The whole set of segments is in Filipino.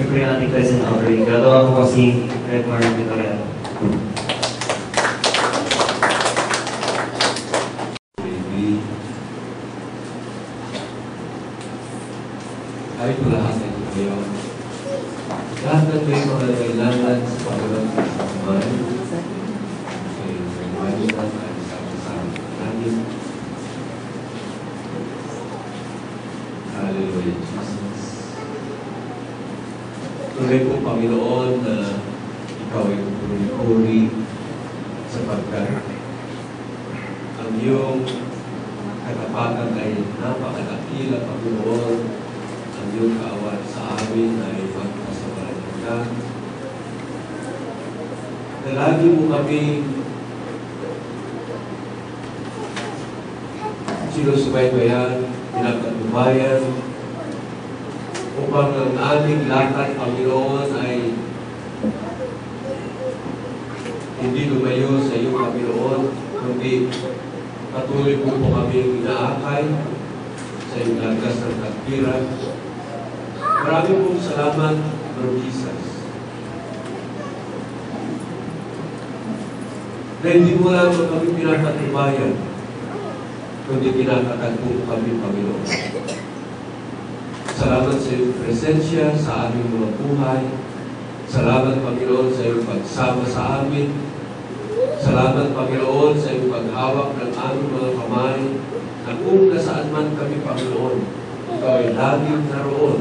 for yung ating present offering. Gagawa ko kasi Red Mark Victoria. Ay po lahat na ito kayo. Lahat na ito yung mga kailangan sa pagkakas ng kamay. Okay, may mga ay sa natin. Hallelujah, Jesus. Tunay po, Panginoon, na ikaw ay puri-puri sapagkat ang iyong katapatan ay napakadakila, Panginoon. Ang iyong kaawat sa amin ay magpasawalan na lagi mo kami sinusubaybayan, pinagkatubayan, upang ang aming lakad, Panginoon, ay hindi lumayo sa iyong Panginoon, kundi patuloy po kami inaakay sa iyong lagas ng takbiran. Marami pong salamat, Lord Jesus. Na hindi mo lang kami pinakatibayan, kundi pinakatagpo kami, Panginoon. Salamat sa iyong presensya sa aming mga buhay. Salamat, Panginoon, sa iyong pagsama sa amin. Salamat, Panginoon, sa iyong paghawak ng aming mga kamay, na kung nasaan man kami, Panginoon, ikaw ay laging naroon.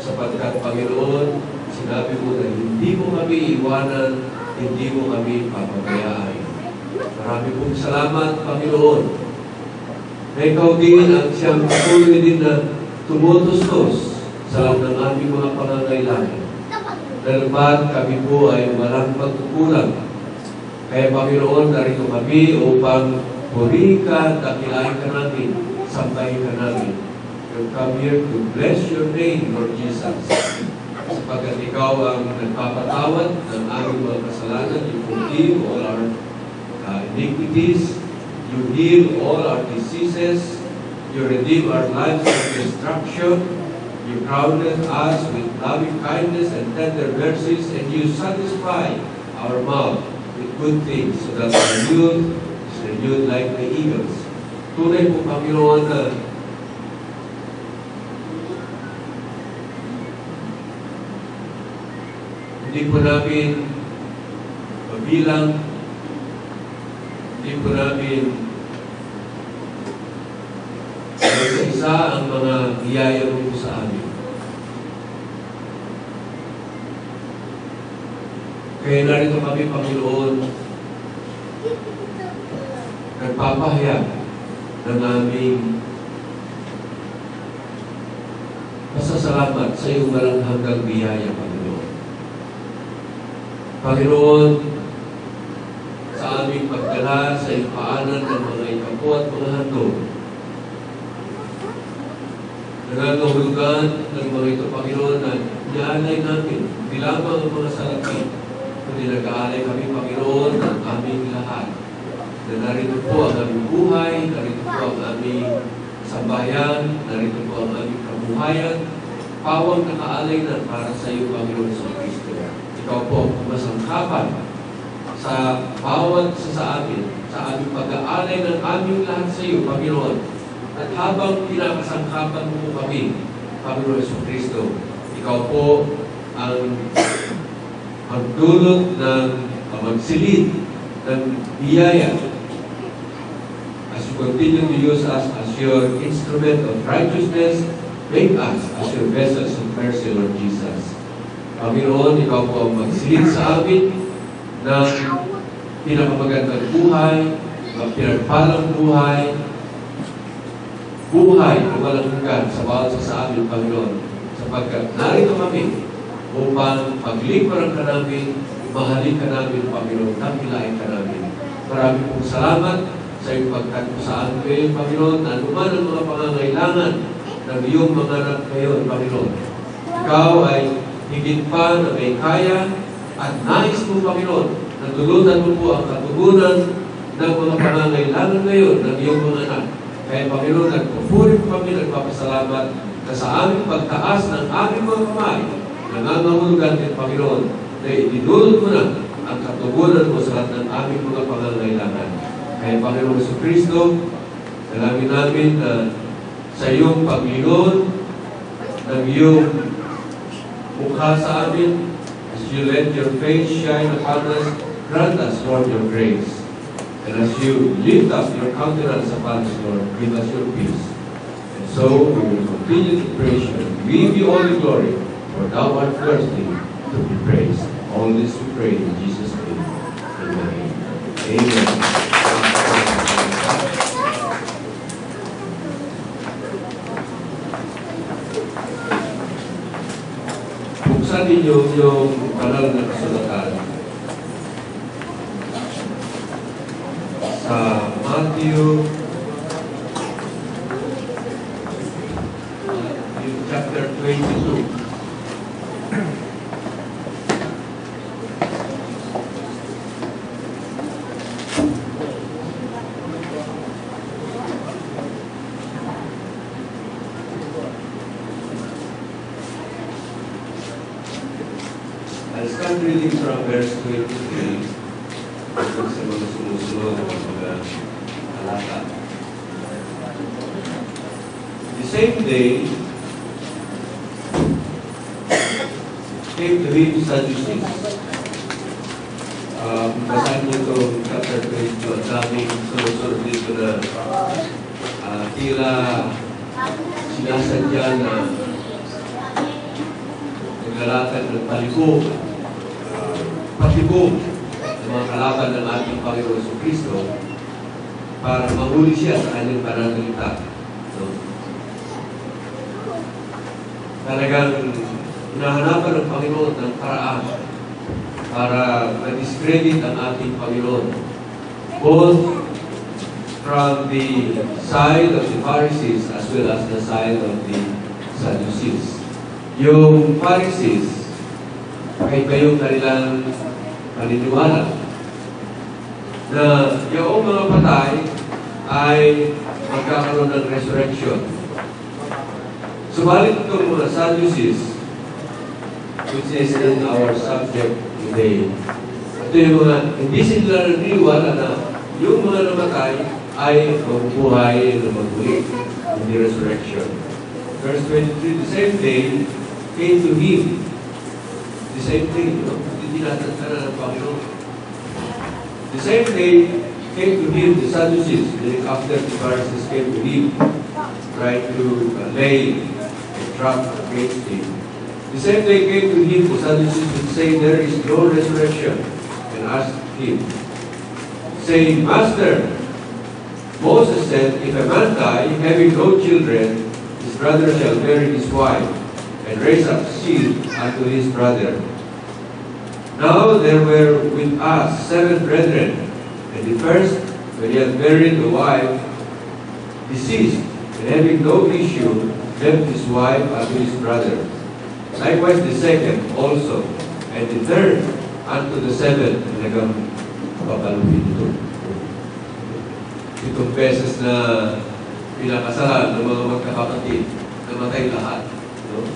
Sapagkat, Panginoon, sinabi mo na hindi mo kami iwanan, hindi mo kami papabayaan. Marami pong salamat, Panginoon, na ikaw din ang siyang patuloy din na tumutustos sa lahat ng aming mga pangangailangan. Dalabat kami po ay walang pagkukulang. Kaya, Panginoon, narito kami upang puri ka, dakilain ka namin, sampahin ka namin. We come here to bless your name, Lord Jesus. Sapagkat ikaw ang nagpapatawad ng aming mga kasalanan. You forgive all our iniquities. You heal all our diseases. You redeem our lives from destruction. You crown us with loving kindness and tender mercies, and you satisfy our mouth with good things, so that our youth is renewed like the eagles. Tunay po, Panginoon, na hindi po namin mabilang, hindi po namin isa ang mga biyaya mo po sa amin. Kaya narito kami, Panginoon, nagpapahayag ng aming pasasalamat sa iyong walang hanggang biyaya, Panginoon. Panginoon, sa aming pagdala sa iyong paanan ng mga ikapo at mga handog, nangangahulugan ng mga ito, Panginoon, na iaalay namin, hindi lamang ang mga salapi, kundi nag-aalay kami, Panginoon, ng aming lahat. Na narito po ang aming buhay, narito po ang aming sambayan, narito po ang aming kabuhayan, pawang nakaalay na para sa iyo, Panginoon sa Kristo. Ikaw po, masangkapan sa bawat sa amin, sa aming pag-aalay ng aming lahat sa iyo, Panginoon. At habang pinakasangkapan mo po kami, Panginoon sa Kristo, ikaw po ang magdulot ng magsilid ng biyaya as you continue to use us as your instrument of righteousness. Make us as your vessels of mercy, Lord Jesus. Panginoon, ikaw po ang magsilid sa amin ng pinakamagandang buhay, pinagpalang buhay, buhay na walang hanggan sa bawat sa amin, Panginoon. Sapagkat narito kami upang paglingkuran ka namin, mahalin ka namin, Panginoon, dakilain ka namin. Marami pong salamat sa iyong pagtatpo sa amin, Panginoon, na anuman ang mga pangangailangan ng iyong mga anak ngayon, Panginoon. Ikaw ay higit pa na may kaya at nais mo, Panginoon, na tulutan mo po ang katugunan ng mga pangangailangan ngayon ng iyong mga anak. Kaya, Panginoon, nagpupuri po kami, nagpapasalamat na sa aming pagtaas ng aming mga kamay, nangangahulugan din, Panginoon, na idinulot mo na ang katugunan mo sa lahat ng aming mga pangangailangan. Kaya Panginoon Jesucristo, dalangin namin na sa iyong paglingon ng iyong mukha sa amin, as you let your face shine upon us, grant us, Lord, your grace. And as you lift up your countenance upon us, Lord, give us your peace. And so we will continue to praise you and give you all the glory, for thou art worthy to be praised. All this we pray in Jesus' name. Amen. Amen. Buksan ninyo yung banal na kasulatan sa Matthew chapter 22. I'll start reading from verse 23 hanggang sa mga sumusunod ng mga talata. The same day, came to him Sadducees. Basahin niyo itong chapter 22. Ang daming sunod-sunod dito na tila sinasadya na naglalakad ng palibog, patibog ng mga kalaban ng ating Panginoon Jesucristo para mahuli siya sa kanyang pananalita. No? Talagang hinahanapan ng Panginoon ng paraan para ma-discredit ang ating Panginoon, both from the side of the Pharisees as well as the side of the Sadducees. Yung Pharisees, kahit kayong kanilang paniniwala na yung mga patay ay magkakaroon ng resurrection. Subalit itong mga Sadducees, which is in our subject today, ito yung mga hindi sila naniniwala na yung mga namatay ay mabubuhay na magmuli in the resurrection. Verse 23, the same day came to him. The same thing, hindi natin ka na ng Panginoon. The same day came to him the Sadducees, after the Pharisees came to him, trying to lay a trap against him. The same day came to him the Sadducees and say, there is no resurrection, and asked him, saying, Master, Moses said, if a man die, having no children, his brother shall bury his wife, and raise up seed unto his brother. Now there were with us 7 brethren, and the first, when he had buried the wife, deceased, and having no issue, left his wife unto his brother. Likewise the second also, and the third unto the 7th. Talagang papaluhin ito. Itong beses na pinakasalan ng mga magkakapatid, namatay lahat. No?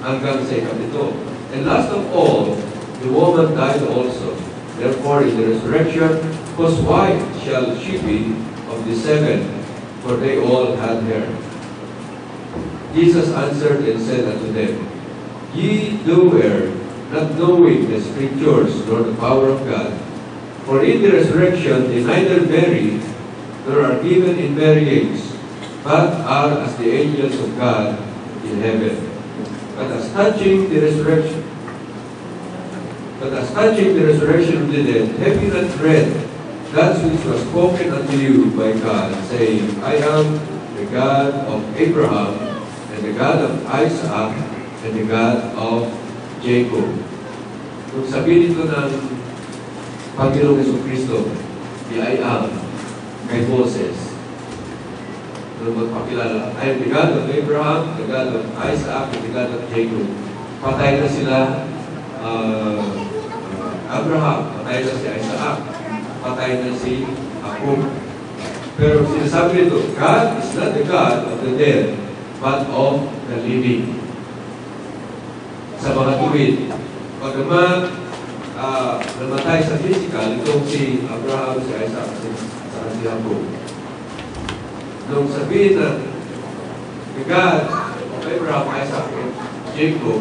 Hanggang sa ikapito. And last of all, the woman died also. Therefore, in the resurrection, whose wife shall she be of the 7? For they all had her. Jesus answered and said unto them, Ye do err, not knowing the Scriptures nor the power of God. For in the resurrection they neither bury, nor are given in marriage, but are as the angels of God in heaven. But as touching the resurrection of the dead, have you not read that which was spoken unto you by God, saying, I am the God of Abraham, and the God of Isaac, and the God of Jacob. Kung sabihin ito ng Panginoong Jesucristo, the I am, kay Moses, nung magpakilala, I am the God of Abraham, the God of Isaac, and the God of Jacob. Patay na sila Abraham, patay na si Isaac, patay na si Jacob. Pero sinasabi nito, God is not the God of the dead, but of the living. sa mga tuwid. Pagkaman namatay sa physical, itong si Abraham, si Isaac, si Jacob. Nung sabihin na the God of Abraham, Isaac, and Jacob,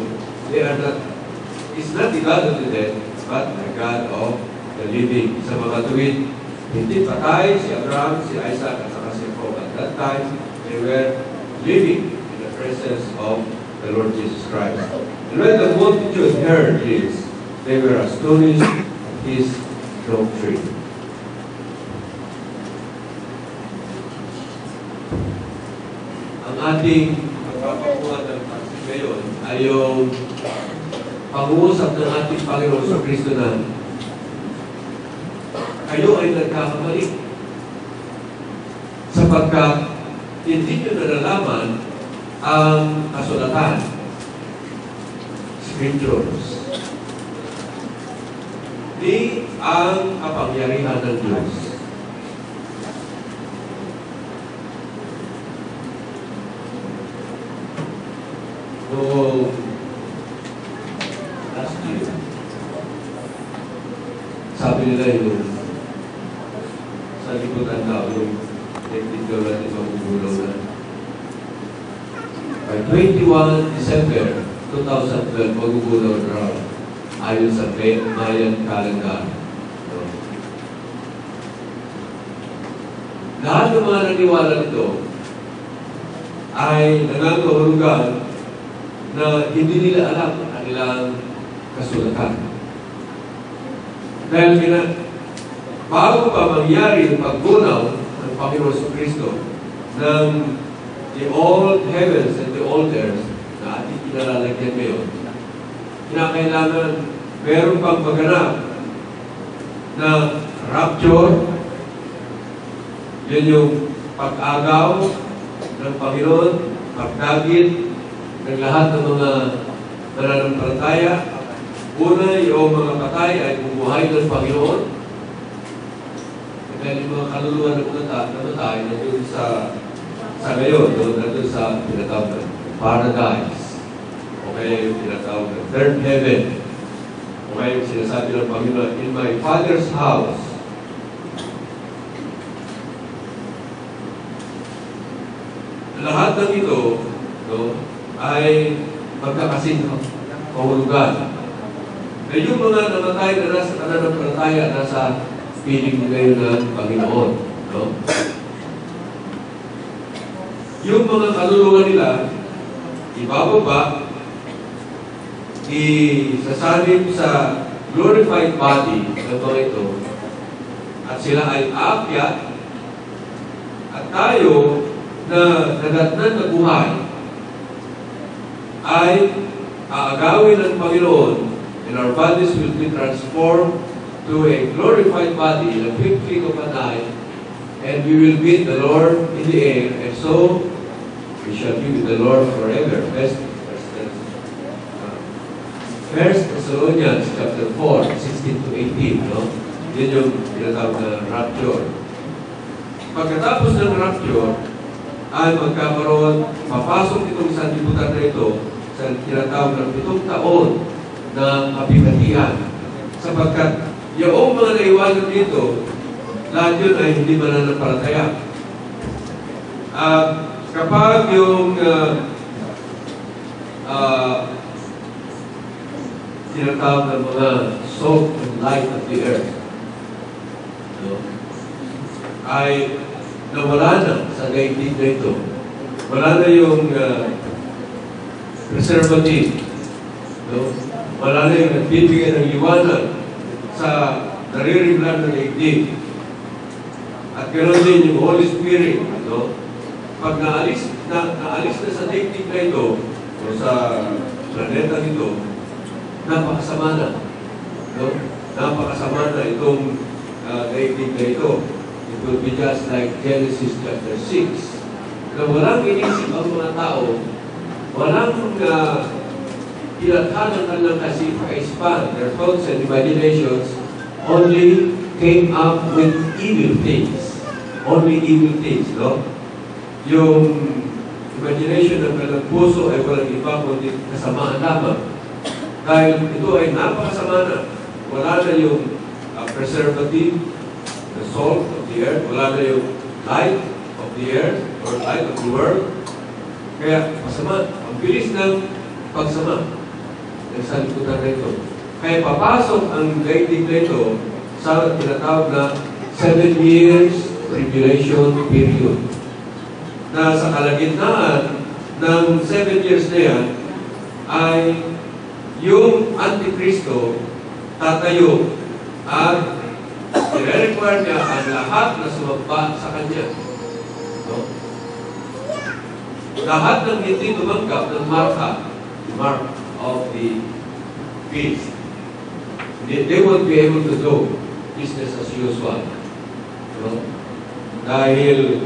is not the God of the dead, but the God of the living. Sa mga tuwid, hindi patay si Abraham, si Isaac, at saka si Jacob. At that time, they were living in the presence of the Lord Jesus Christ. And when the multitude heard this, they were astonished at his doctrine. Ang ating pagpapakuha ng pagsin ngayon ay yung pag-uusap ng ating Panginoon sa Kristo na kayo ay nagkakamali sapagkat hindi nyo nalalaman ang kasulatan, scriptures, di ang kapangyarihan ng Diyos. Noong last year, sabi nila yung sa liputan daw, yung technical natin magugulaw na. By 21 December 2012, magugulaw na raw ayon sa Mayan calendar. So, lahat ng mga naniwala nito ay nangangahulugan na hindi nila alam ang kanilang kasulatan. Dahil bago pa mangyari ang paggunaw ng Panginoon Kristo ng the old heavens and the old earth na ating kinalalagyan ngayon, kinakailangan meron pang maganap na rapture, yun yung pag-agaw ng Panginoon, pagdagit ng lahat ng mga mananampalataya. Una, yung mga patay ay bubuhay ng Panginoon. Dahil yung mga kaluluwa na namatay nandun sa ngayon, nandun sa tinatawag na paradise. O kaya yung tinatawag na third heaven. O kaya yung sinasabi ng Panginoon, in my Father's house. Lahat ng ito ay magkakasing kahulugan. Eh yung mga namatay na nasa pananampalataya, nasa piling ngayon ng Panginoon. No? Yung mga kaluluwa nila, ibababa, isasalib sa glorified body ng mga ito, at sila ay aakyat, at tayo na nadatnan na buhay ay aagawin ng Panginoon, and our bodies will be transformed to a glorified body in a twinkling of an eye, and we will meet the Lord in the air, and so we shall be with the Lord forever. First Thessalonians chapter 4, 16 to 18, no? Yun yung tinatawag na rapture. Pagkatapos ng rapture, ay magkakaroon, papasok itong sanlibutan na ito sa tinatawag ng 7 taon na kapigatian. Sapagkat yung mga naiwanan dito, lahat yun ay hindi mananampalataya. Kapag yung tinatawag ng mga salt and light of the earth, no? Ay nawala na sa daigdig na ito. Wala na yung preservative. No? Wala na yung nagbibigay ng liwanag sa naririmlan ng daigdig. At ganoon din yung Holy Spirit. No? Pag naalis na sa daigdig na ito, o sa planeta nito, napakasama na. No? Napakasama na itong daigdig na ito. It will be just like Genesis chapter 6. Na walang inisip ang mga tao, walang ilathan ng kanilang kaisipan, their thoughts and imaginations only came up with evil things. Only evil things, no? Yung imagination ng kanilang puso ay walang iba kundi kasamaan lamang. Dahil ito ay napakasama na. Wala na yung preservative, the salt of the earth, wala na yung light of the earth or light of the world. Kaya masama, ang bilis ng pagsama ng sanlibutan na ito. Kaya papasok ang daigdig na ito sa tinatawag na 7 years tribulation period. Na sa kalagitnaan ng 7 years na yan ay yung Antikristo tatayo at i-require niya ang lahat na sumamba sa kanya. No? Lahat ng hindi tumanggap ng mark of the beast, they won't be able to do business as usual. No? Dahil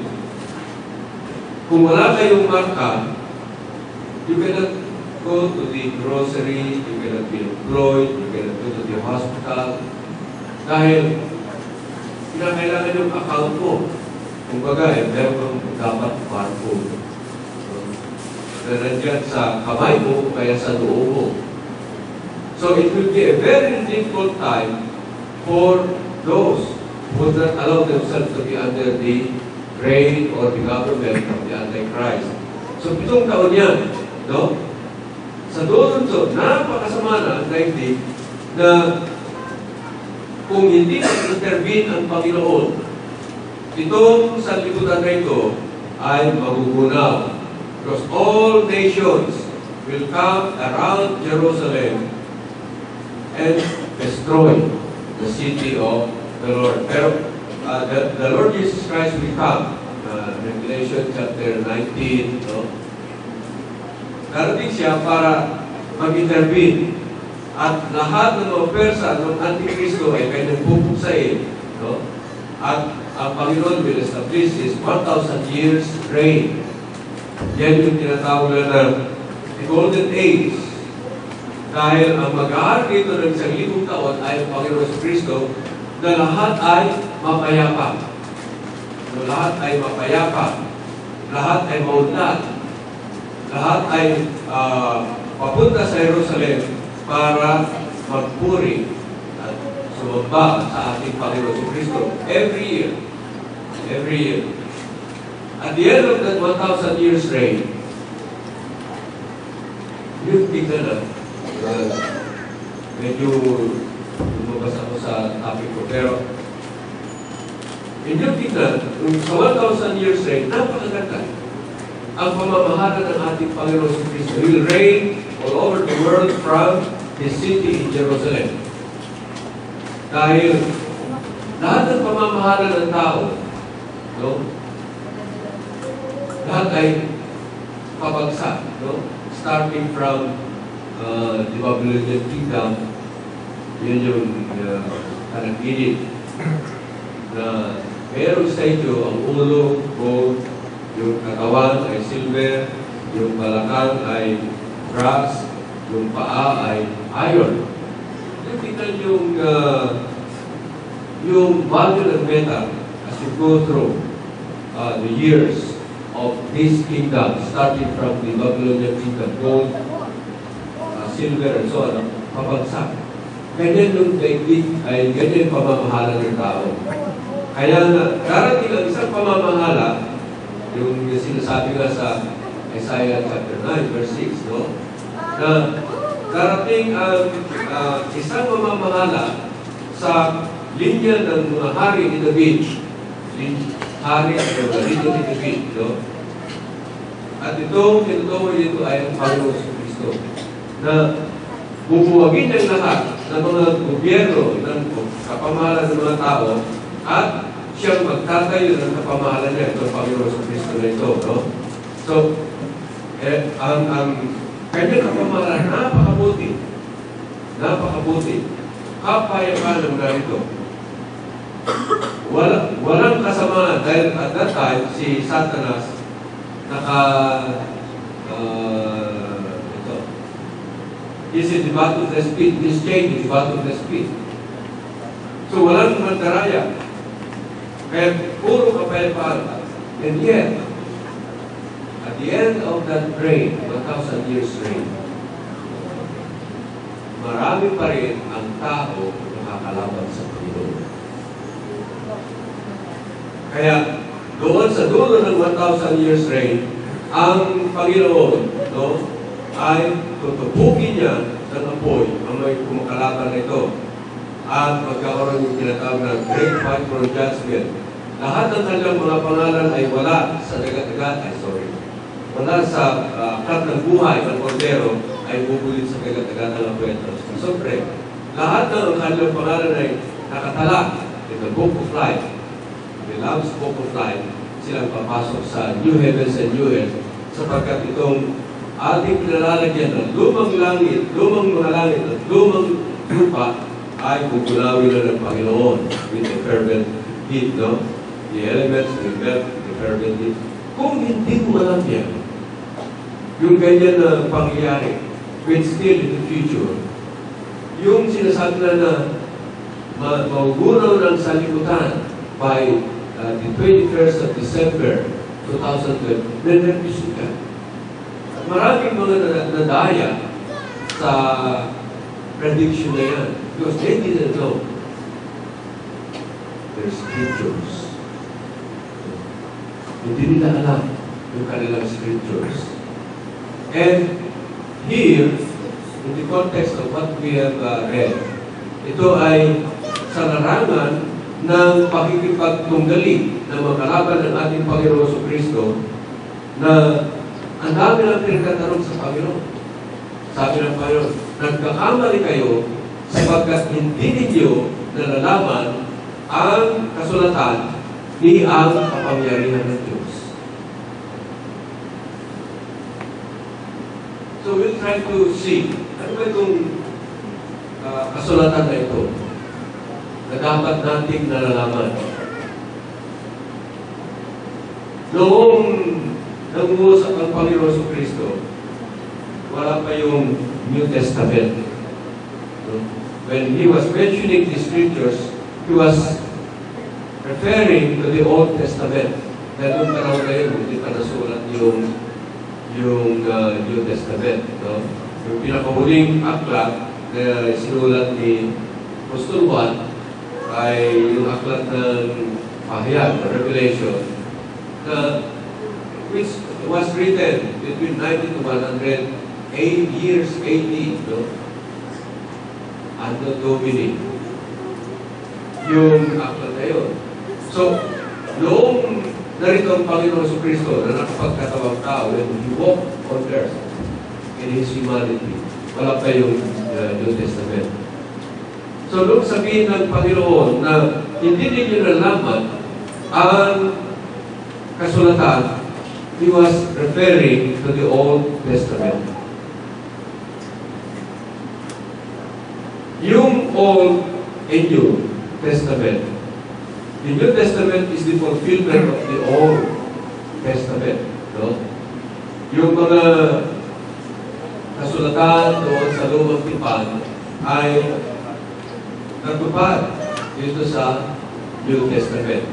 kung wala kayong marka, you cannot go to the grocery, you cannot be employed, you cannot go to the hospital. Dahil kinakailangan yung account mo. Kung bagay, meron kang dapat barcode. Na nandiyan sa kamay mo o kaya sa loob mo. So it will be a very difficult time for those who would not allow themselves to be under the reign or the government of the Antichrist. So 7 taon yan. No? Sa doon to, napakasama na ang daigdig na kung hindi mag-intervene ang Panginoon, itong sanlibutan na ito ay magugunaw. Because all nations will come around Jerusalem and destroy the city of the Lord. Pero the Lord Jesus Christ will come. Revelation chapter 19, no? Darating siya para mag-intervene. At lahat ng mga persa ng Antikristo ay kanyang pupuksain. No? At ang Panginoon will establish His 1,000 years reign. Yan yung tinatawag na the Golden Age. Dahil ang mag-aari dito ng 1,000 taon ay ang Panginoon Kristo na lahat ay mapayapa. Na lahat ay mapayapa. Lahat ay maunlad. Lahat ay papunta sa Jerusalem para magpuri at sumamba sa ating Panginoon Kristo every year. Every year. At the end of that 1,000 years reign, yung tignan na, medyo lumabas ako sa topic ko, pero inyong tignan, sa 1,000 years reign, napakaganda. Ang pamamahala ng ating Panginoon Kristo will reign all over the world from His city in Jerusalem. Dahil lahat ng pamamahala ng tao, no? Lahat ay pabagsak, no? Starting from the Babylonian Kingdom, yun yung panaginip na mayroong statue, ang ulo, gold, yung katawan ay silver, yung balakang ay brass, yung paa ay iron. Tingnan yung value ng metal as you go through the years of this kingdom, starting from the Babylonian kingdom, gold, silver, and so on, pabagsak. Ganyan yung daigdig ay ganyan pamamahala ng tao. Kaya na, darating ang isang pamamahala, yung sinasabi nga sa Isaiah chapter 9, verse 6, no? Na darating ang isang mamamahala sa linya ng mga hari ni David. Hari ng linya ni David, no? At itong tinutukoy dito ay ang Panginoon Kristo na bubuwagin ng lahat ng mga gobyerno, ng kapamahalan ng mga tao at siyang magtatayo ng kapamahalan niya, itong Panginoon Kristo na ito, no? So, ang kanyang kapamahalan, napakabuti. Napakabuti. Kapayapaan ng narito. Walang kasamaan dahil at that time, si Satanas ito. He's in the bottomless pit. He's chained in the bottomless pit. So, walang mandaraya. Kaya puro kapayapaan. And yet, at the end of that reign, 1,000 years reign, marami pa rin ang tao nakakalaban sa Panginoon. Kaya, doon sa dulo ng 1,000 years reign, ang Panginoon, no, ay tutubukin niya ng apoy ang may kumakalaban na ito. At magkakaroon yung tinatawag na Great White Throne Judgment. Lahat ng kanilang mga pangalan ay wala sa dagat-dagat, wala sa aklat ng buhay ng Cordero ay bubulit sa dagat-dagat ng apuetos. Siyempre, lahat ng kanilang pangalan ay nakatala in the Book of Life, the Lamb's Book of Life, silang papasok sa New Heavens and New Earth sapagkat itong ating pinalalagyan ng lumang langit, lumang mga langit at lumang lupa ay kukulawin na ng Panginoon with the fervent heat, no? The elements will melt with the fervent heat. Kung hindi mo alam yan, yung ganyan na pangyayari, when still in the future, yung sinasabi na maugunaw ng salimutan by the 21st of December 2012, nervous ka. Maraming mga nadaya sa prediction na yan because they didn't know their scriptures. Hindi nila alam yung kanilang scriptures. And here, in the context of what we have read, ito ay sa larangan ng pakikipagtunggali na magkalaban ng ating Panginoon Kristo na ang dami ng pinagtatanong sa Panginoon. Sabi ng Panginoon, nagkakamali kayo sapagkat hindi ninyo nalalaman ang kasulatan ni ang kapangyarihan ng Diyos. So we'll try to see, ano ba itong kasulatan na ito na dapat nating nalalaman? Noong nangungusap ang Panginoon Kristo, wala pa yung New Testament. When he was mentioning the scriptures, he was referring to the Old Testament. Dahil nung panahon na yun, hindi pa nasulat yung New Testament. No? Yung pinakahuling aklat na sinulat ni Apostol Juan ay yung aklat ng Pahayag, Revelation, na which was written between 90 to 108 years AD, no? Anno Domini. Yung aklat na yun. So, noong narito ang Panginoon Kristo na nakapagkatawang tao when he walked on earth in his humanity, wala pa yung New Testament. So, nung sabihin ng Panginoon na hindi ninyo nalaman ang kasulatan, he was referring to the Old Testament. Yung Old and New Testament. The New Testament is the fulfillment of the Old Testament. No? Yung mga kasulatan doon sa Lumang Tipan ay natupad dito sa New Testament.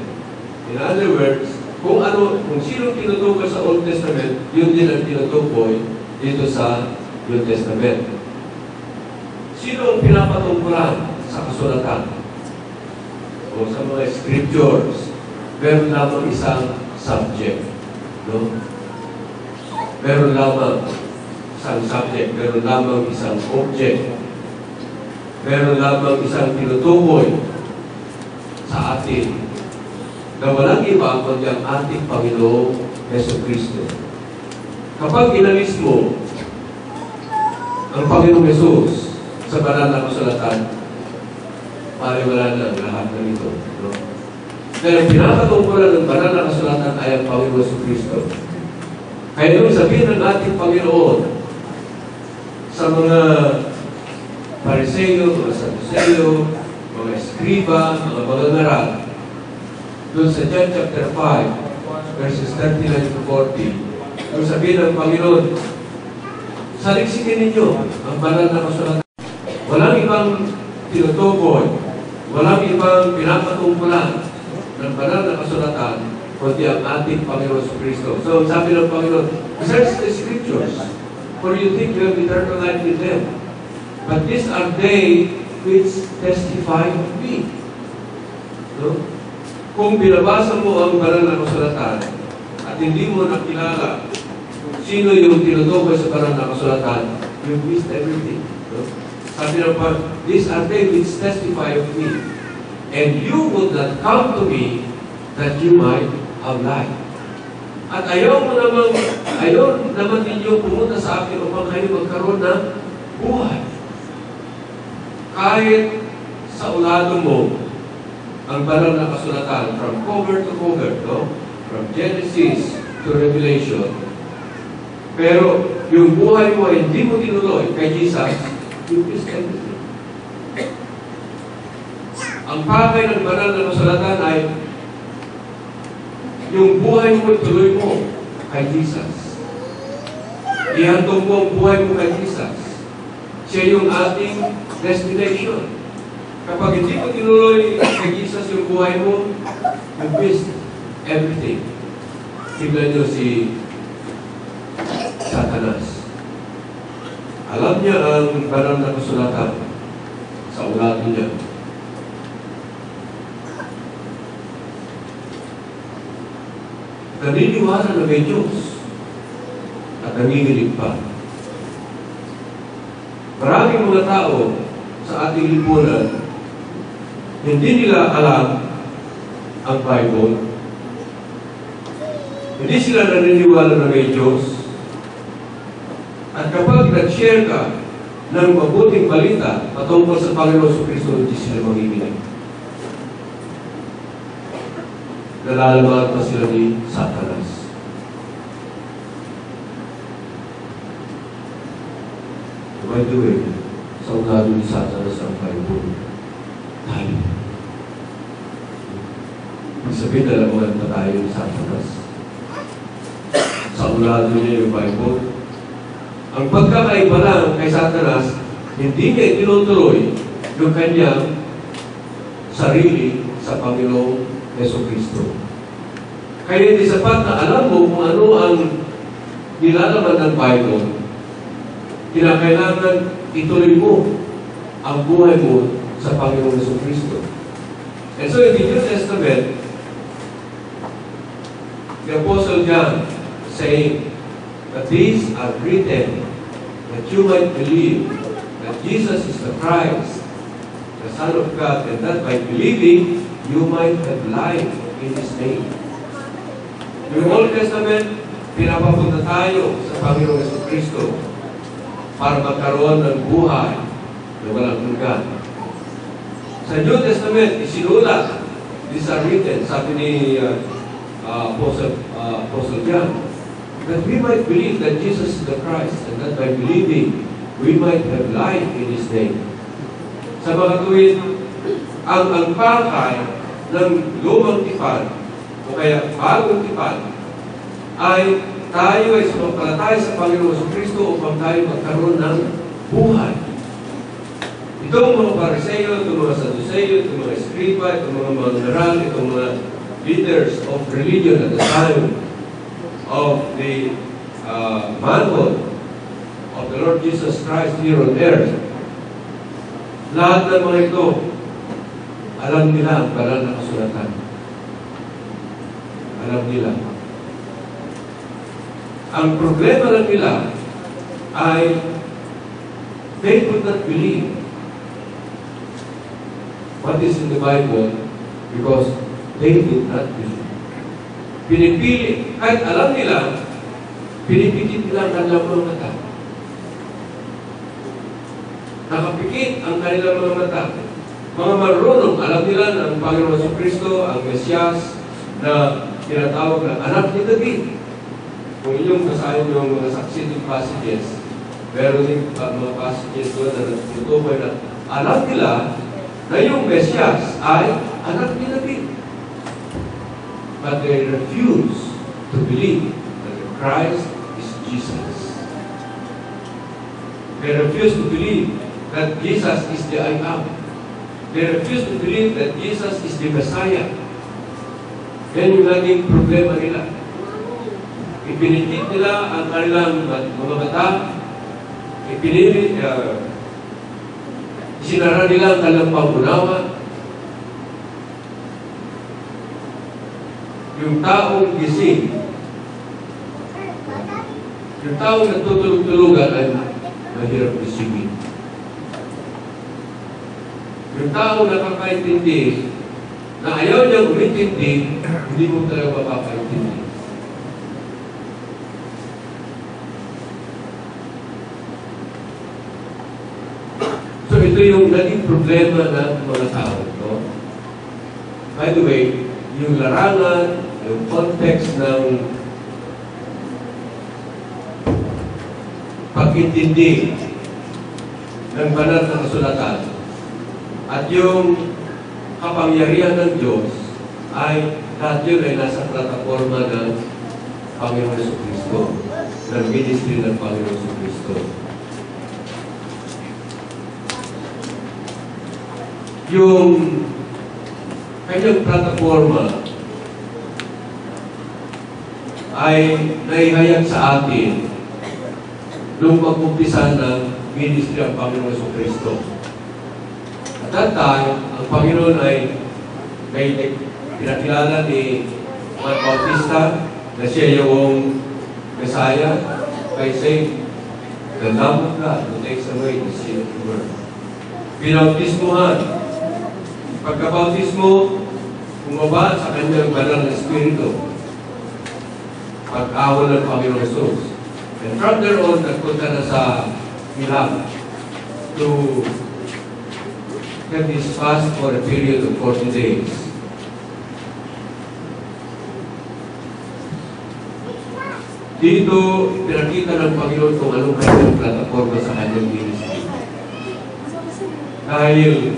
In other words, kung sino tinutukoy sa Old Testament, yun din ang tinutukoy dito sa New Testament. Sino ang pinapatungkulan sa kasulatan o sa mga scriptures? Meron lamang isang subject. No? Meron lamang isang subject. Meron lamang isang object. Meron lamang isang tinutukoy sa atin na walang iba kundi ang ating Panginoong Jesucristo. Kapag inalis mo ang Panginoong Jesus sa banal na kasulatan, wala na ang lahat ng ito. No? Dahil pinakatungkulan ng banal na kasulatan ay ang Panginoong Jesucristo. Kaya nung sabihin ng ating Panginoon sa mga Pariseo, mga Saduseo, mga Eskriba, mga mangangaral, doon sa John chapter 5, verses 39 to 40, nung sabihin ng Panginoon, saliksikin ninyo ang banal na kasulatan. Walang ibang tinutukoy, walang ibang pinapatungkulan ng banal na kasulatan kundi ang ating Panginoon Kristo. So sabi ng Panginoon, search the scriptures, for you think you have eternal life with them. But these are they which testify of me. No? Kung binabasa mo ang banal na kasulatan at hindi mo nakilala sino yung tinutukoy sa banal na kasulatan, you missed everything. No? Sabi ng pa, these are they which testify of me. And you would not come to me that you might have life. At ayaw naman ninyo pumunta sa akin upang kayo magkaroon ng buhay. Kahit sa ulado mo, ang banal na kasulatan, from cover to cover, no? From Genesis to Revelation. Pero yung buhay mo ay hindi mo tinuloy kay Jesus, you miss everything. Ang pakay ng banal na kasulatan ay yung buhay mo ituloy mo kay Jesus. Ihandog mo ang buhay mo kay Jesus. Siya yung ating destination. Kapag hindi mo tinuloy kay Jesus yung buhay mo, you miss everything. Tignan nyo si Satanas. Alam niya ang banal na kasulatan sa ulat niya. Naniniwala na may Diyos at nanginginig pa. Maraming mga tao sa ating lipunan, hindi nila alam ang Bible. Hindi sila naniniwala na may Diyos. At kapag nag-share ka ng mabuting balita patungkol sa Panginoon Kristo, hindi sila manginginig. Nalalaman pa sila ni Satanas. By the way, sa ugali ni Satanas ang Bible, tayo. Ibig sabihin, nalaman pa tayo ni Satanas. Sa ugali niya yung Bible. Ang pagkakaiba lang kay Satanas, hindi niya tinutuloy yung kanyang sarili sa Panginoong Jesucristo. Kaya hindi sapat na alam mo kung ano ang nilalaman ng Bible. Kinakailangan ituloy mo ang buhay mo sa Panginoong Jesucristo. And so in the New Testament, the Apostle John saying that these are written that you might believe that Jesus is the Christ, the Son of God, and that by believing you might have life in His name. Yung Old Testament, pinapapunta tayo sa Panginoong Jesucristo para magkaroon ng buhay na walang hanggan. Sa New Testament, isinulat, these are written, sabi ni Apostle John, that we might believe that Jesus is the Christ, and that by believing, we might have life in His name. Sa mga tuwid, ang pakay ng lumang tipan o kaya bagong tipan ay tayo ay sumampalataya sa Panginoon Jesucristo upang tayo magkaroon ng buhay. Itong mga Pariseo, itong mga Sadduceo, itong mga Escriba, itong mga Mangaral, itong mga leaders of religion at the time of the manhood of the Lord Jesus Christ here on earth, lahat ng mga ito, alam nila ang banal na kasulatan. Alam nila. Ang problema lang nila ay they could not believe what is in the Bible because they did not believe. Pinipili, kahit alam nila, pinipikit nila ang kanilang mga mata. Nakapikit ang kanilang mga mata. Mga marunong, alam nila na ang Panginoon Jesucristo, ang Mesiyas, na tinatawag na anak ni David. Kung inyong basahin yung mga succeeding passages, meron din mga passages doon na natutukoy na alam nila na yung Mesiyas ay anak ni David. But they refuse to believe that Christ is Jesus. They refuse to believe that Jesus is the I Am. They refuse to believe that Jesus is the Messiah. Yan yung naging problema nila. Ipinitit nila ang kanilang mga mata, Sinara nila ang kanilang pangunawa. Yung taong gising, yung taong nagtutulog-tulugan ay mahirap gisingin. Yung taong nakakaintindi na ayaw niyang umintindi, hindi mo talaga mapakaintindi. So ito yung naging problema ng mga tao. No? By the way, yung larangan, yung context ng pag-intindi ng banal na kasulatan at yung kapangyarihan ng Diyos ay lahat yun ay nasa plataforma ng Panginoon Jesucristo, ng ministry ng Panginoon Jesucristo. Yung kanyang plataforma ay naihayag sa atin nung mag-umpisa ng ministry ang Panginoon Jesucristo. At that time, ang Panginoon ay pinakilala ni Juan Bautista na siya yung Messiah by saying, "The Lamb of God who takes away the sin of the world." Pinautismuhan. Pagkabautismo, bumaba sa kanyang banal na Espiritu. Pag-awal ng Panginoon Jesus. And from there on, nagpunta na sa Ilang to have this fast for a period of 40 days. Dito, pinakita ng Panginoon kung anong kanyang plataforma sa kanyang ministry. Dahil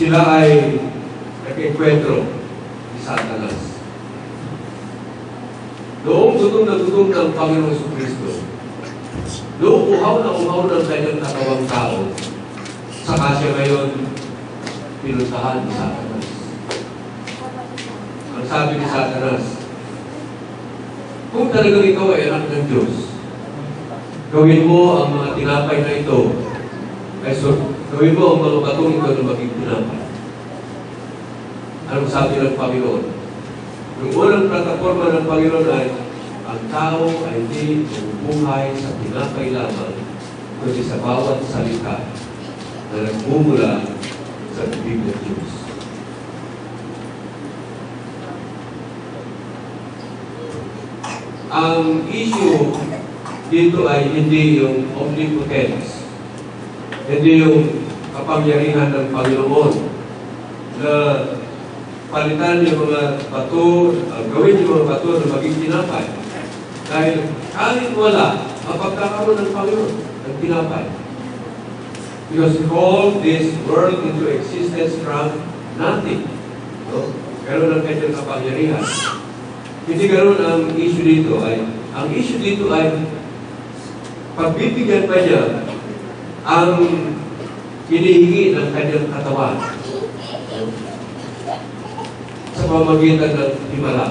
sila ay nag-enkwentro ni Satanas. Noong gutom na gutom ng Panginoon Jesucristo, noong uhaw ng kanyang katawang tao, saka siya ngayon pinuntahan ni Satanas. Ang sabi ni Satanas, kung talagang ikaw ay anak ng Diyos, gawin mo ang mga tinapay na ito, gawin mo ang mga batong ito na maging tinapay. Anong sabi ng Panginoon? Yung unang plataforma ng Panginoon ay, ang tao ay hindi bumubuhay sa tinapay lamang, kundi sa bawat salita na nagmumula sa bibig ng Diyos. Ang issue dito ay hindi yung omnipotence, hindi yung kapangyarihan ng Panginoon na palitan yung mga bato, gawin yung mga bato na maging tinapay. Dahil kahit wala, ang pagkakaroon ng Panginoon, ng tinapay. Because He called this world into existence from nothing. No? Ganun ang kanyang kapangyarihan. Hindi ganun ang issue dito ay, ang issue dito ay, pagbibigyan pa niya ang hinihingi ng kanyang katawan sa pamamagitan ng himala.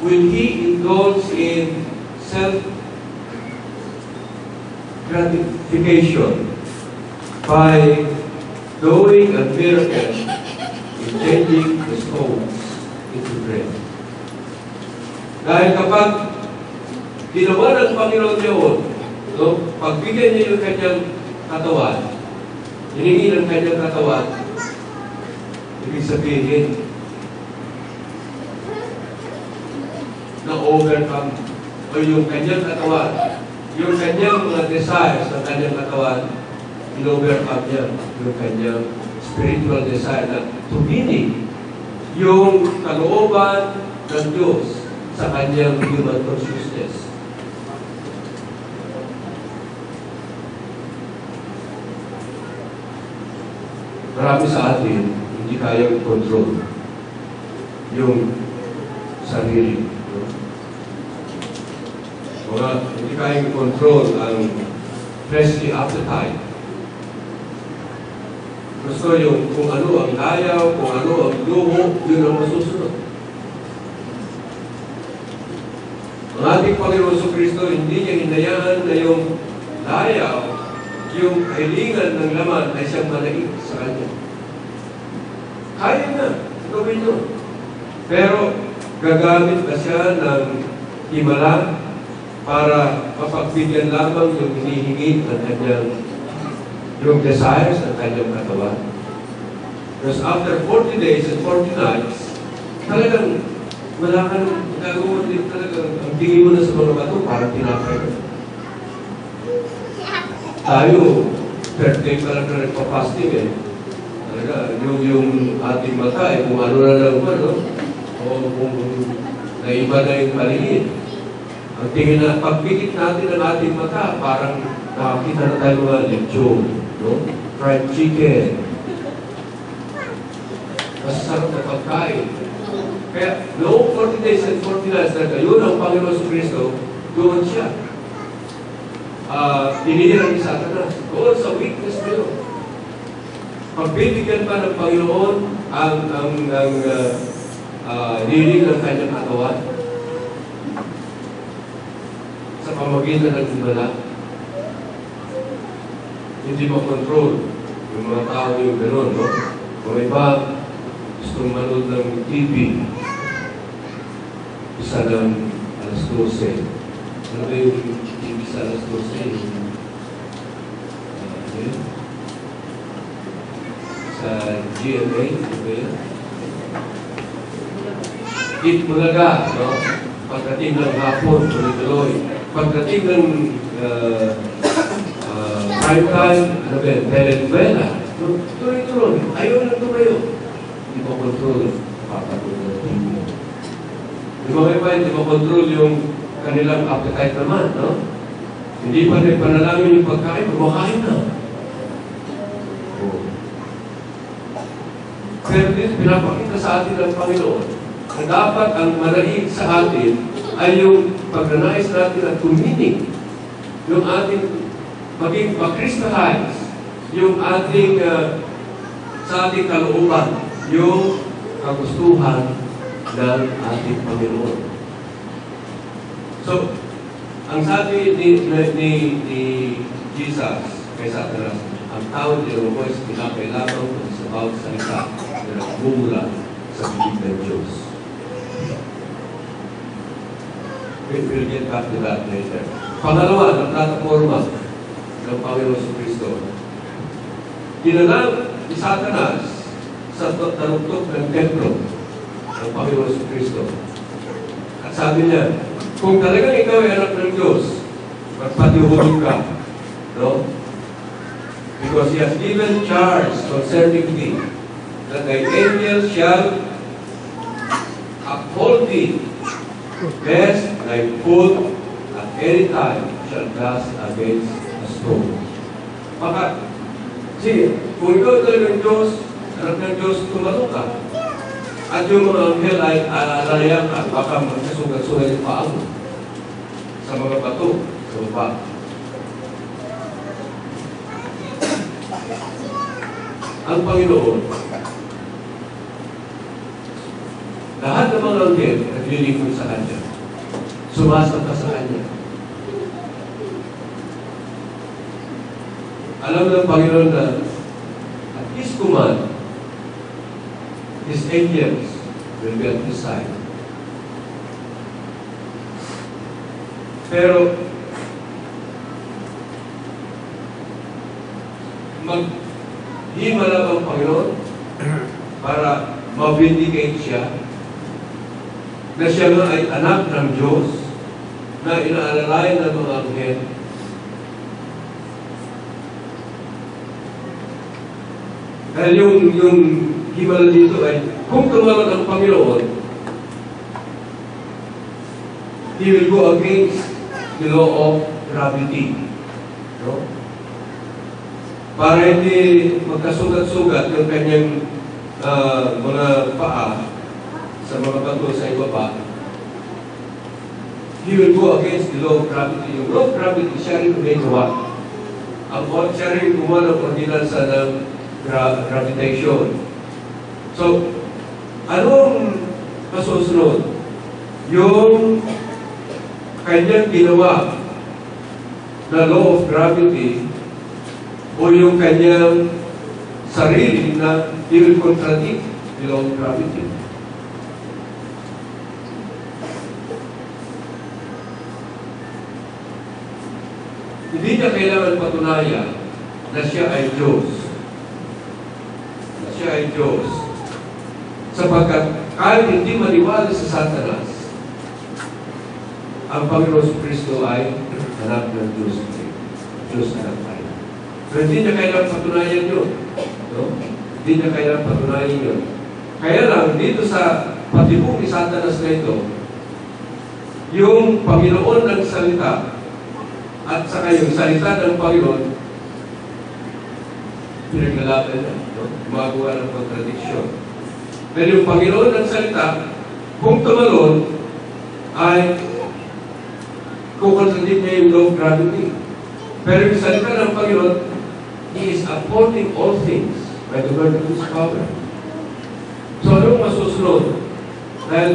Will He indulge in self-gratification by doing a miracle in changing the stones into bread? Dahil kapag ginawa ng Panginoon yun, no, pagbigyan niya yung kanyang katawan, hiningi ng kanyang katawan, ibig sabihin, na overcome, o yung kanyang katawan, yung kanyang mga desires ng kanyang katawan, in-overcome niya yung kanyang spiritual desire na tumini yung kalooban ng Diyos sa kanyang human consciousness. Marami sa atin, hindi kayang control yung sarili. Hindi kayang control ang fleshly appetite. Gusto yung kung ano ang ayaw, kung ano ang luho, yun ang masusunod. ating Panginoon Kristo, hindi niya hinayaan na yung layaw, yung kahilingan ng laman ay siyang manaig sa Kanya. Kaya na, gawin yun. Pero gagamit na siya ng himala para mapagbigyan lamang yung hinihingi ng kanyang, yung desires ng kanyang katawan. Because after 40 days and 40 nights, talagang wala ka nang gagawin din talaga. Ang tingin mo na sa mga bato, parang tinapay. Tayo, birthday pa lang na nagpa-fasting eh. Talaga, yung ating mata eh, kung ano na lang ba, no? O kung naiba na yung paligid. Ang tingin na, pagpikit natin ang ating mata, parang nakakita na tayo mga lechon, no? Fried chicken. Masasarap na pagkain. Kaya, noong 40 days and 40 nights na yun ang Panginoon Kristo, doon siya. Tinihirang ni Satanas. Doon sa weakness na yun. Pagbibigyan pa ng Panginoon ang lilig ng kanyang katawan sa pamagitan ng himala. Hindi makontrol yung mga tao yung gano'n, no? Kung iba, gustong manood ng TV, isa ng alas 12. Ano ba yung TV sa alas 12? Sa GMA, ano ba yan? Eat Bulaga, no? Pagdating ng hapon, tuloy-tuloy. Pagdating ng prime time, ano ba yan? Telenovela. Tuloy-tuloy. Ayaw lang tumayo. Hindi mo control. Papatuloy ng TV. Di ba may pa, hindi mo control yung kanilang appetite naman, no? Hindi pa rin panalangin yung pagkain, kumakain na. Pero dito, pinapakita sa atin ng Panginoon na dapat ang manaig sa atin ay yung pagnanais natin at tuminig yung ating maging ma-crystallize yung ating sa ating kalooban, yung kagustuhan ng ating Panginoon. So, ang sabi ni Jesus kay Satanas, ang tawag niya ng voice, pinapailangan kung sa bawat salita na nagmumula sa bibig ng Diyos. We'll get back to that later. Pangalawa, ng plataforma ng Panginoon Kristo. Dinala ni Satanas sa taruktok ng templo ng Panginoon Kristo. At sabi niya, kung talagang ikaw ay anak ng Diyos, magpatihulog ka. No? Because He has given charge concerning thee, that thy angels shall uphold thee, lest thy foot at any time shall dash against a stone. Baka, sige, kung ikaw talagang Diyos, anak ng Diyos, tumalo ka. At yung mga anghel ay alalayan ka, baka magkasugat-sugat yung paa mo sa mga bato, sa baba. Ang Panginoon, lahat ng mga anghel naglilingkod sa Kanya. Sumasamba sa Kanya. Alam ng Panginoon na at His command, His angels will be at His side. Pero, maghimala ang Panginoon para ma-vindicate siya na siya nga ay anak ng Diyos na inaalalayan ng mga anghel. Dahil yung himala dito ay kung tumalon ang Panginoon, He will go against the law of gravity. No? Para hindi magkasugat-sugat yung kanyang mga paa sa mga bato sa ibaba, He will go against the law of gravity. Yung law of gravity, siya rin may gawa. Siya rin gumawa ng ordinansa ng gravitation. So, anong masusunod? Yung kanyang ginawa na law of gravity o yung kanyang sarili na he will contradict the law of gravity. Hindi niya kailangan patunayan na siya ay Diyos. Na siya ay Diyos. Sapagkat kahit hindi maniwala sa Satanas, ang Panginoon Kristo ay anak ng Diyos. Diyos anak tayo. Pero hindi niya kailangan patunayan yun. No? Hindi niya kailangan patunayan yun. Kaya lang, dito sa patibong ni Satanas na ito, yung Panginoon ng salita at saka yung salita ng Panginoon, pinaglalaban niya. No? Gumagawa ng kontradiksyon. Pero yung Panginoon ng salita, kung tumalon, ay kukontradict niya yung law of gravity. Pero yung salita ng Panginoon, He is upholding all things by the word of His power. So, anong masusunod? Dahil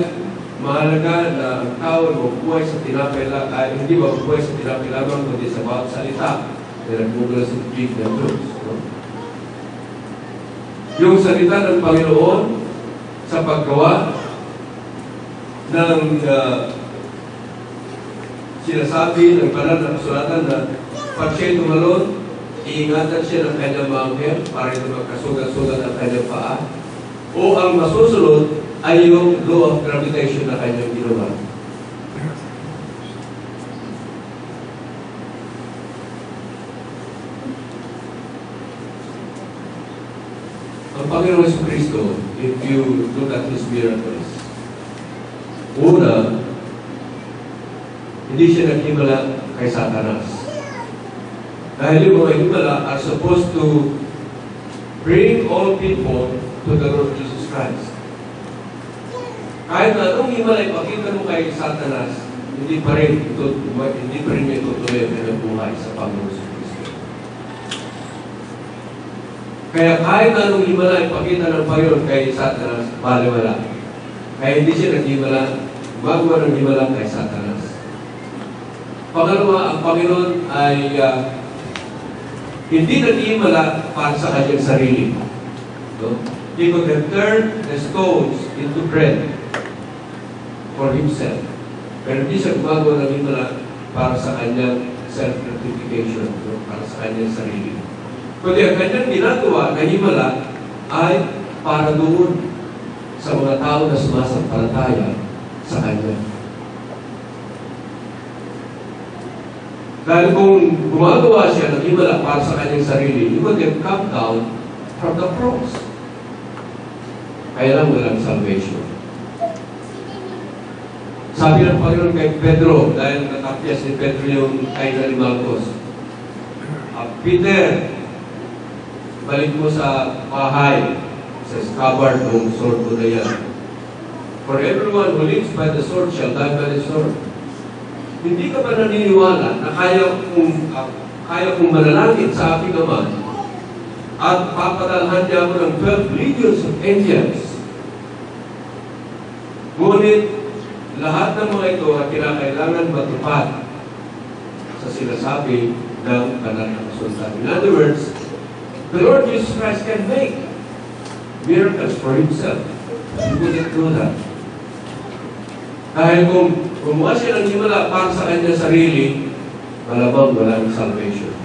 mahalaga na ang tao mabubuhay sa tinapay lang, ay hindi mabubuhay sa tinapay lamang, kundi sa bawat salita na nagmumula sa bibig ng Diyos. No? Yung salita ng Panginoon sa paggawa ng sinasabi ng banal na kasulatan na pag siya'y tumalon, iingatan siya ng kanyang maangker para ito magkasugat-sugat ang kanyang paa. O ang masusunod ay yung law of gravitation na kanyang ginawa. Ang Panginoon Jesucristo, if you look at His miracles, una, hindi siya naghimala kay Satanas. Dahil yung mga himala are supposed to bring all people to the Lord Jesus Christ. Kahit na anong himala ipakita mo kay Satanas, hindi pa rin may tutuloy ang kanyang buhay sa Panginoon Jesucristo. Kaya kahit na anong himala ipakita ng Panginoon kay Satanas, baliwala. Kaya hindi siya naghimala, gumagawa ng himala kay Satanas. Pangalawa, ang Panginoon ay hindi naghihimala para sa kanyang sarili. No? He could have turned the stones into bread for Himself. Pero hindi siya gumagawa ng himala para sa kanyang self-gratification, no? Para sa kanyang sarili. Kundi ang kanyang ginagawa na himala ay para doon sa mga tao na sumasampalataya sa kanya. Dahil kung gumagawa siya ng himala para sa kanyang sarili, he would have come down from the cross. Kaya lang walang salvation. Sabi ng Panginoon kay Pedro, dahil natapyas ni Pedro yung kaina ni Marcos, Peter, balik mo sa bahay, sa scabbard ng sword ko na yan. For everyone who lives by the sword shall die by the sword. Hindi ka ba naniniwala na kaya kong manalangin sa aking Ama at papadalhan niya ako ng 12 legions of angels? Ngunit lahat ng mga ito ay kinakailangan matupad sa sinasabi ng banal na kasulatan. In other words, the Lord Jesus Christ can make miracles for Himself. He wouldn't do that. Dahil kung gumawa siya ng himala para sa kanyang sarili, malamang walang salvation.